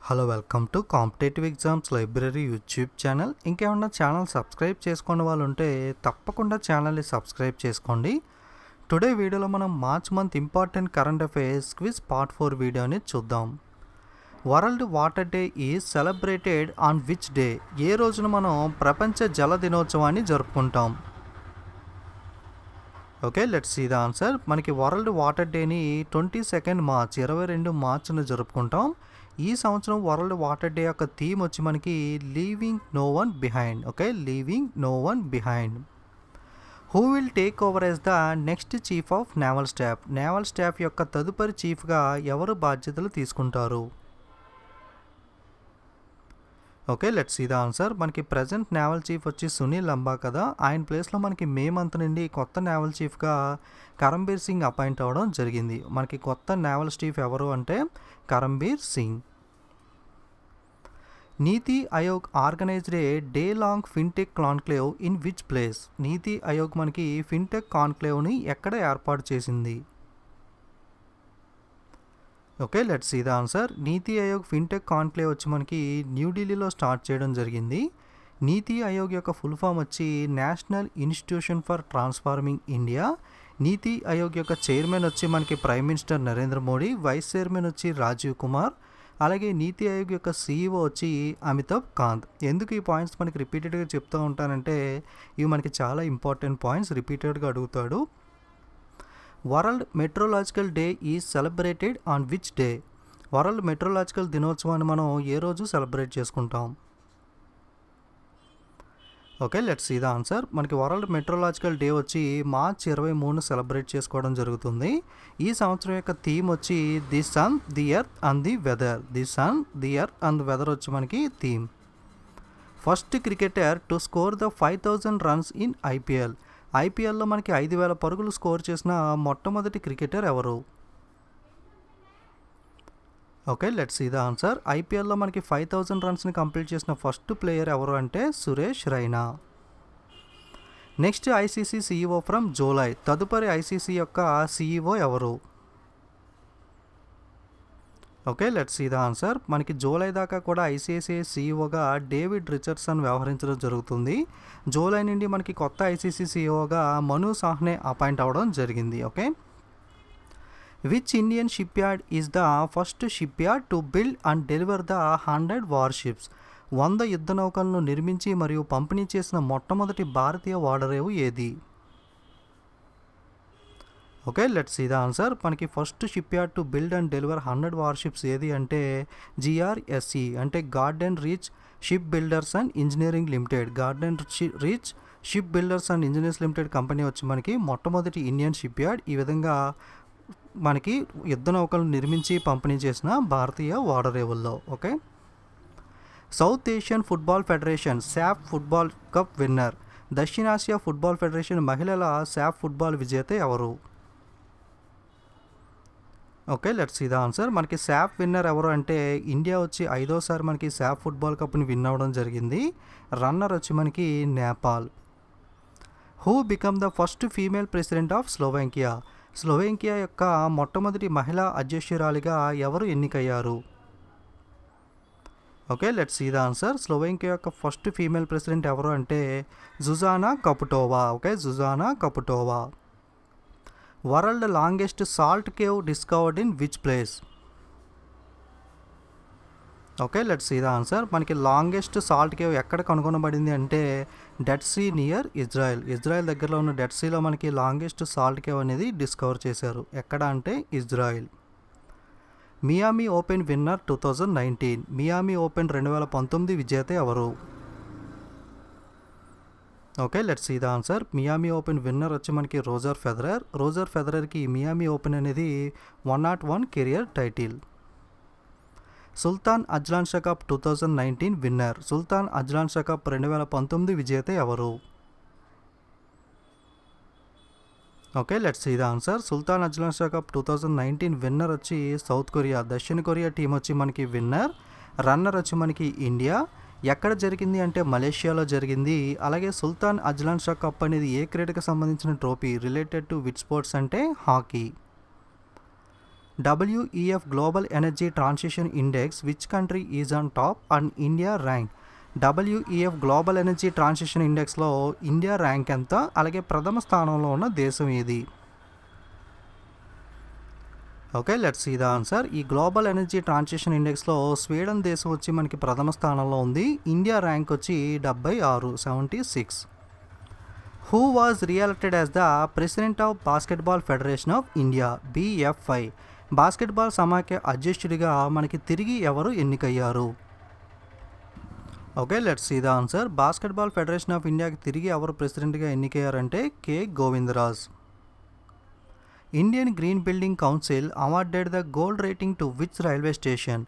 Hello welcome to competitive exams library YouTube channel. ఇంకేమన్నా channel subscribe చేసుకునే వాళ్ళు ఉంటే తప్పకుండా ఛానల్ని సబ్స్క్రైబ్ చేసుకోండి. టుడే వీడియోలో మనం March month important current affairs quiz part 4 వీడియోని చూద్దాం. World water day is celebrated on which day? ఏ రోజున మనం ప్రపంచ జల దినోత్సవాన్ని జరుపుకుంటాం? Okay, let's see the answer. మనకి వరల్డ్ వాటర్ డేని 22 మార్చ్ 22 మార్చ్ను జరుపుకుంటాం. ఈ సంవత్సరం వరల్డ్ వాటర్ డే యొక్క థీమ్ వచ్చి మనకి leaving no one behind. Okay, leaving no one behind. Who will take over as the next chief of naval staff? Naval staff యొక్క తదుపరి చీఫ్గా ఎవరు బాధ్యతలు తీసుకుంటారు? Okay, let's see the answer. మనకి ప్రజెంట్ నేవల్ చీఫ్ వచ్చి సునీల్ లంబా కదా. ఆయన ప్లేస్లో మనకి మే మంత్ నుండి కొత్త నేవల్ చీఫ్గా కరంబీర్ సింగ్ అపాయింట్ అవ్వడం జరిగింది. మనకి కొత్త నేవల్ చీఫ్ ఎవరు అంటే Karambir Singh. NITI Aayog organised a day long fintech conclave in which place? NITI Aayog మనకి ఫిన్టెక్ కాన్క్లేవ్ని ఎక్కడ ఏర్పాటు చేసింది? Okay, let's see the answer. NITI Aayog fintech conclave వచ్చి మనకి న్యూఢిల్లీలో స్టార్ట్ చేయడం జరిగింది. నీతి ఆయోగ్ యొక్క ఫుల్ ఫామ్ వచ్చి national institution for transforming India. NITI Aayog యొక్క చైర్మన్ వచ్చి మనకి prime minister Narendra Modi, vice chairman వచ్చి రాజీవ్ కుమార్, అలాగే నీతి ఆయోగ్ యొక్క సీఈఓ వచ్చి అమితాబ్ కాంత్. ఎందుకు ఈ పాయింట్స్ మనకి రిపీటెడ్గా చెప్తూ ఉంటానంటే ఇవి మనకి చాలా ఇంపార్టెంట్ పాయింట్స్, రిపీటెడ్గా అడుగుతాడు. World metrological day is celebrated on which day? World metrological దినోత్సవాన్ని మనం ఏ రోజు సెలబ్రేట్ చేసుకుంటాం? Okay, let's see the answer. మనకి వరల్డ్ మెట్రోలాజికల్ డే వచ్చి మార్చ్ 23 సెలబ్రేట్ చేసుకోవడం జరుగుతుంది. ఈ సంవత్సరం యొక్క థీమ్ వచ్చి the sun, the earth and the weather. The sun, the earth and weather వచ్చి మనకి theme. First cricketer to score the 5000 runs in IPL. ఐపీఎల్లో మనకి 5000 పరుగులు స్కోర్ చేసిన మొట్టమొదటి క్రికెటర్ ఎవరు? Okay, let's see the answer. ఐపీఎల్లో మనకి 5000 రన్స్ని కంప్లీట్ చేసిన ఫస్ట్ ప్లేయర్ ఎవరు అంటే Suresh Raina. Next ICC CEO from July. తదుపరి ఐసీసీ యొక్క సీఈఓ ఎవరు? Okay, let's see the answer. మనకి జూలై దాకా కూడా ఐసీసీ సీఈఓగా డేవిడ్ రిచర్డ్సన్ వ్యవహరించడం జరుగుతుంది. జూలై నుండి మనకి కొత్త ఐసీసీ సీఈఓగా మను సాహ్నే అపాయింట్ అవ్వడం జరిగింది. Okay, which Indian ship yard is the first shipyard to build and deliver the 100 warships? 100 యుద్ధ నౌకలను నిర్మించి మరియు పంపిణీ చేసిన మొట్టమొదటి భారతీయ ఓడరేవు ఏది? Okay, let's see the answer. మనకి first shipyard to build and deliver 100 warships ఏది అంటే జిఆర్ఎస్ఈ అంటే Garden Reach Shipbuilders and Engineering Limited. Garden Reach Shipbuilders and Engineers Limited company వచ్చి మనకి మొట్టమొదటి ఇండియన్ షిప్ యార్డ్. ఈ విధంగా మనకి యుద్ధ నౌకలను నిర్మించి పంపిణీ చేసిన భారతీయ ఓడరేవుల్లో. Okay, South Asian Football Federation SAFF football cup winner. దక్షిణాసియా ఫుట్బాల్ ఫెడరేషన్ మహిళల శాఫ్ ఫుట్బాల్ విజేత ఎవరు? Okay, let's see the answer. మనకి శాఫ్ విన్నర్ ఎవరు అంటే ఇండియా వచ్చి 5వ సారి మనకి శాఫ్ ఫుట్బాల్ కప్ని విన్ అవ్వడం జరిగింది. రన్నర్ వచ్చి మనకి Nepal. Who become the first female president of Slovakia? Slovakia యొక్క మొట్టమొదటి మహిళా అధ్యక్షురాలిగా ఎవరు ఎన్నికయ్యారు? Okay, let's see the answer. Slovakia యొక్క ఫస్ట్ ఫీమేల్ ప్రెసిడెంట్ ఎవరు అంటే Zuzana Caputova. Okay, Zuzana Caputova. World longest salt cave discovered in which place? Okay, let's see the answer. మనకి లాంగెస్ట్ సాల్ట్ కేవ్ ఎక్కడ కనుగొనబడింది అంటే Dead Sea near Israel. Israel దగ్గరలో ఉన్న Dead సీలో మనకి లాంగెస్ట్ సాల్ట్ కేవ్ అనేది డిస్కవర్ చేశారు. ఎక్కడ అంటే Israel. Miami Open winner 2019. Miami Open 2019 విజేత ఎవరు? Okay, let's see the answer. Miami Open winner వచ్చి మనకి రోజర్ ఫెదరర్. రోజర్ ఫెదరర్కి మియామి ఓపెన్ అనేది 101 career title. Sultan Azlan Shah Cup 2019 winner. Sultan Azlan Shah Cup 2019 విజేత ఎవరు? Okay, let's see the answer. Sultan Azlan Shah Cup 2019 winner వచ్చి South Korea. దక్షిణ Korea team వచ్చి మనకి విన్నర్. రన్నర్ వచ్చి మనకి ఇండియా. ఎక్కడ జరిగింది అంటే మలేషియాలో జరిగింది. అలాగే సుల్తాన్ అజ్లాన్ షా కప్ అనేది ఏ క్రీడకు సంబంధించిన trophy? Related to which sports అంటే hockey. WEF Global Energy Transition Index, which country is on top and India rank? WEF global energy transition ఇండెక్స్లో ఇండియా ర్యాంక్ ఎంత, అలాగే ప్రథమ స్థానంలో ఉన్న దేశం ఏది? Okay, let's see the answer. ఈ గ్లోబల్ ఎనర్జీ ట్రాన్సిషన్ ఇండెక్స్లో స్వీడన్ దేశం వచ్చి మనకి ప్రథమ స్థానంలో ఉంది. ఇండియా ర్యాంక్ వచ్చి 76. Who was reelected as the president of basketball federation of India, BFI? Basketball సమాఖ్య అధ్యక్షుడిగా మనకి తిరిగి ఎవరు ఎన్నికయ్యారు? Okay, let's see the answer. Basketball federation of ఇండియాకి తిరిగి ఎవరు ప్రెసిడెంట్గా ఎన్నికయ్యారంటే K. Govindaraj. Indian green building council awarded the gold rating to which railway station?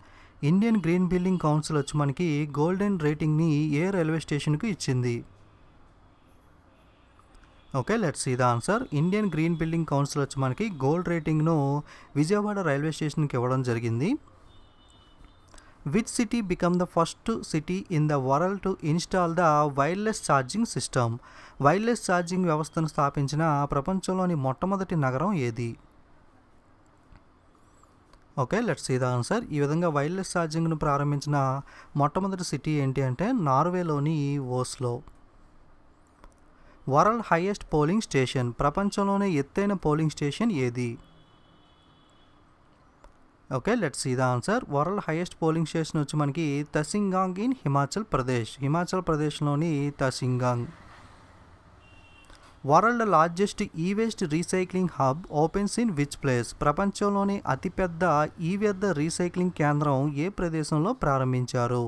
Indian green building council వచ్చి మనకి గోల్డెన్ రేటింగ్ని ఏ రైల్వే స్టేషన్కు ఇచ్చింది? Okay, let's see the answer. Indian green building council వచ్చి మనకి గోల్డ్ రేటింగ్ను విజయవాడ రైల్వే స్టేషన్కి ఇవ్వడం జరిగింది. Which city become the first city in the world to install the wireless charging system? Wireless charging వ్యవస్థను స్థాపించిన ప్రపంచంలోని మొట్టమొదటి నగరం ఏది? Okay, let's see the answer. ఈ విధంగా వైర్లెస్ ఛార్జింగ్ను ప్రారంభించిన మొట్టమొదటి సిటీ ఏంటి అంటే నార్వేలోని Oslo. World highest polling station, ప్రపంచంలోనే ఎత్తైన పోలింగ్ స్టేషన్ ఏది? Okay, let's see the answer. World highest polling station వచ్చి మనకి తసింగాంగ్ ఇన్ హిమాచల్ ప్రదేశ్, హిమాచల్ ప్రదేశ్లోని Tashigang. World largest e waste recycling hub opens in which place? ప్రపంచంలోని అతిపెద్ద ఈ వ్యర్థ రీసైక్లింగ్ కేంద్రం ఏ ప్రదేశంలో ప్రారంభించారు?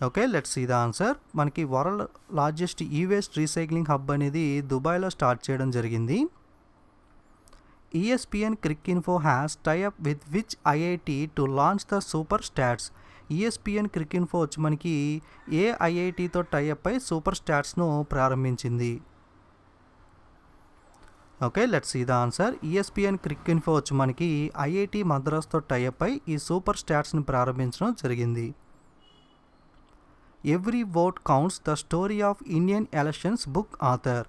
Okay, let's see the answer. మనకి world largest e waste recycling hub అనేది దుబాయ్లో స్టార్ట్ చేయడం జరిగింది. ESPN Cricinfo has tie-up with which IIT to launch the Super Stats? ESPN Cricinfo వచ్చి మనకి ఏ ఐఐటితో టైఅప్ అయి సూపర్ స్టాట్స్ను ప్రారంభించింది? Okay, let's see the answer. ESPN Cricinfo వచ్చి మనకి ఐఐటి మద్రాస్తో టైఅప్ అయి ఈ సూపర్ స్టాట్స్ని ప్రారంభించడం జరిగింది. Every vote counts the story of Indian elections book author?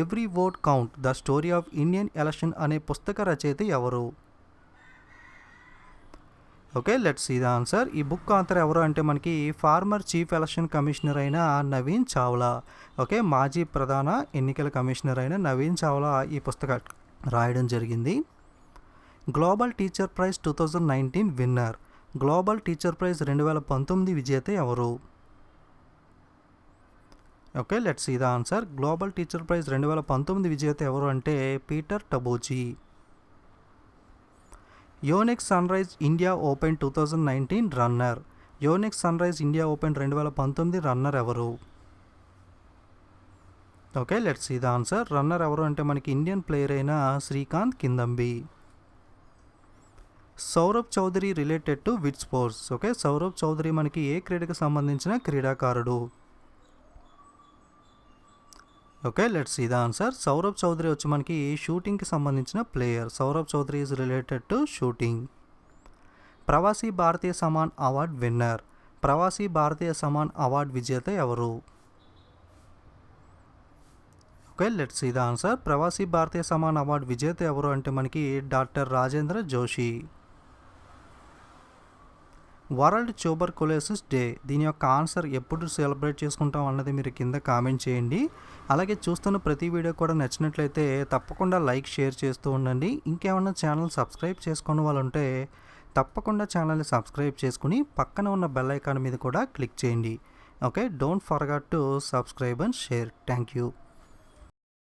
Every vote count the story of Indian election అనే పుస్తక రచయిత ఎవరు? Okay, let's see the answer. ఈ బుక్ ఆథర్ ఎవరు అంటే మనకి ఫార్మర్ చీఫ్ ఎలక్షన్ కమిషనర్ అయిన నవీన్ చావ్లా. ఓకే, మాజీ ప్రధాన ఎన్నికల కమిషనర్ అయిన నవీన్ చావ్లా ఈ పుస్తకం రాయడం జరిగింది. Global teacher prize 2019 winner, global teacher prize 2019 విజేత ఎవరు? Okay, let's see the answer. Global teacher prize 2019 విజేత ఎవరు అంటే Peter Tabichi. Yonex Sunrise India Open 2019 runner, Yonex Sunrise India Open 2019 runner ఎవరు? Okay, let's see the answer. Runner ఎవరు అంటే మనకి Indian player అయిన Srikanth Kidambi. Saurabh Chaudhary related to which sports? Okay, Saurabh Chaudhary మనకి ఏ క్రీడకు సంబంధించిన క్రీడాకారుడు? Okay, let's see the answer. Saurabh Chaudhary వచ్చి మనకి షూటింగ్కి సంబంధించిన player. Saurabh Chaudhary is related to shooting. Pravasi Bharatiya Samman award winner, Pravasi Bharatiya Samman award విజేత ఎవరు? Okay, let's see the answer. Pravasi Bharatiya Samman award విజేత ఎవరు అంటే మనకి doctor Rajendra Joshi. World tuberculosis day, దీని యొక్క ఆన్సర్ ఎప్పుడు సెలబ్రేట్ చేసుకుంటాం అన్నది మీరు కింద కామెంట్ చేయండి. అలాగే చూస్తున్న ప్రతి వీడియో కూడా నచ్చినట్లయితే తప్పకుండా లైక్, షేర్ చేస్తూ ఉండండి. ఇంకేమన్నా ఛానల్ సబ్స్క్రైబ్ చేసుకున్న వాళ్ళు ఉంటే తప్పకుండా ఛానల్ని సబ్స్క్రైబ్ చేసుకుని పక్కన ఉన్న బెల్ ఐకాన్ మీద కూడా క్లిక్ చేయండి. Okay, don't forget to subscribe and share. Thank you.